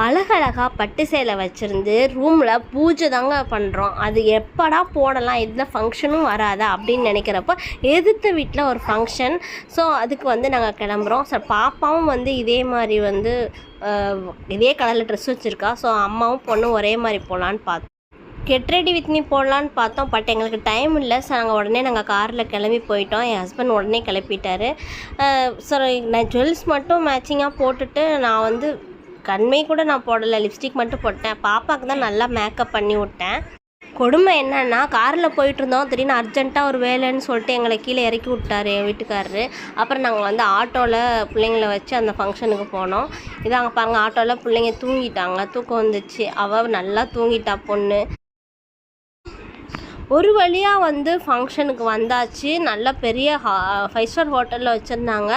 அழகழகாக பட்டு சேலை வச்சுருந்து ரூமில் பூஜை தாங்க பண்ணுறோம். அது எப்படா போடலாம், எந்த ஃபங்க்ஷனும் வராதா அப்படின்னு நினைக்கிறப்போ எதிர்த்த வீட்டில் ஒரு ஃபங்க்ஷன். ஸோ அதுக்கு நாங்கள் கிளம்புறோம். ஸோ பாப்பாவும் இதே மாதிரி இதே கலரில் ட்ரெஸ் வச்சுருக்கா. ஸோ அம்மாவும் பொண்ணும் ஒரே மாதிரி போகலான்னு பார்த்தோம். கெட் ரெடி வித் மீ போடலான்னு பார்த்தோம். பட் எங்களுக்கு டைம் இல்லை. ஸோ நாங்கள் காரில் கிளம்பி போயிட்டோம். என் ஹஸ்பண்ட் உடனே கிளப்பிட்டாரு. ஸோ நான் ஜுவல்ஸ் மட்டும் மேட்சிங்காக போட்டுட்டு நான் கண்மை கூட நான் போடலை, லிப்ஸ்டிக் மட்டும் போட்டேன். பாப்பாவுக்கு தான் நல்லா மேக்கப் பண்ணி விட்டேன். கொடுமை என்னன்னா, காரில் போயிட்டுருந்தோம். திடீர்னு அர்ஜென்ட்டாக ஒரு வேலைன்னு சொல்லிட்டு எங்களை கீழே இறக்கி விட்டார் என் வீட்டுக்காரரு. அப்புறம் நாங்கள் ஆட்டோவில் பிள்ளைங்கள வச்சு அந்த ஃபங்க்ஷனுக்கு போனோம். இதாங்க பாருங்கள், ஆட்டோவில் பிள்ளைங்க தூங்கிட்டாங்க. தூக்கம் வந்துச்சு. அவள் நல்லா தூங்கிட்டா பொண்ணு. ஒரு வழியாக ஃபங்க்ஷனுக்கு வந்தாச்சு. நல்ல பெரிய 5 ஸ்டார் ஹோட்டலில் வச்சுருந்தாங்க.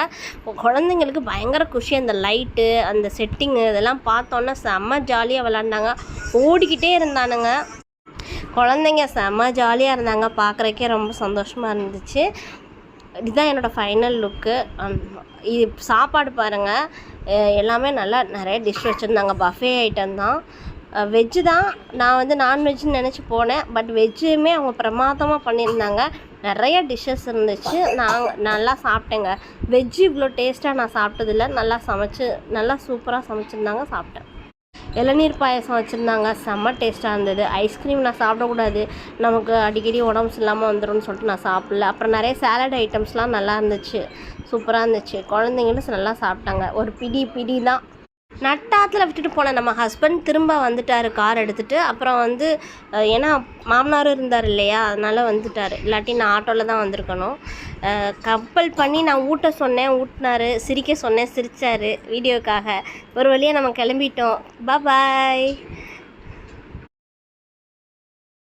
குழந்தைங்களுக்கு பயங்கர குஷி. அந்த லைட்டு, அந்த செட்டிங்கு இதெல்லாம் பார்த்தோன்னா செம்ம ஜாலியாக விளாண்டாங்க. ஓடிக்கிட்டே இருந்தானுங்க குழந்தைங்க. செம்ம ஜாலியாக இருந்தாங்க. பார்க்குறக்கே ரொம்ப சந்தோஷமாக இருந்துச்சு. இதுதான் என்னோடய ஃபைனல் லுக்கு. இது சாப்பாடு பாருங்கள், எல்லாமே நல்லா நிறைய டிஷ் வச்சுருந்தாங்க. பஃபே ஐட்டம் தான். வெஜ்ஜு தான். நான் நான்வெஜ்ஜுன்னு நினச்சி போனேன். பட் வெஜ்ஜுமே அவங்க பிரமாதமாக பண்ணியிருந்தாங்க. நிறைய டிஷ்ஷஸ் இருந்துச்சு. நல்லா சாப்பிட்டேங்க. வெஜ்ஜு இவ்வளோ டேஸ்ட்டாக நான் சாப்பிட்டதில்ல. நல்லா சூப்பராக சமைச்சிருந்தாங்க. சாப்பிட்டேன். இளநீர் பாயசம் வச்சுருந்தாங்க. செம்ம டேஸ்ட்டாக இருந்தது. ஐஸ்கிரீம் நான் சாப்பிடக்கூடாது, நமக்கு அடிக்கடி உடம்பு இல்லாமல் வந்துடும்னு சொல்லிட்டு நான் சாப்பிடல. அப்புறம் நிறைய சாலட் ஐட்டம்ஸ்லாம் நல்லா இருந்துச்சு. சூப்பராக இருந்துச்சு. குழந்தைங்களும் நல்லா சாப்பிட்டாங்க. ஒரு பிடி தான். நட்டாத்தில் விட்டுட்டு போன நம்ம ஹஸ்பண்ட் திரும்ப வந்துட்டார் கார் எடுத்துகிட்டு. அப்புறம் ஏன்னா மாமனாரும் இருந்தார் இல்லையா, அதனால் வந்துட்டார். இல்லாட்டி நான் ஆட்டோவில் தான் வந்திருக்கணும். கம்பல் பண்ணி நான் ஊட்ட சொன்னேன், ஊட்டினார். சிரிக்க சொன்னேன், சிரித்தார் வீடியோக்காக. ஒரு வழியாக நம்ம கிளம்பிட்டோம். பாய்.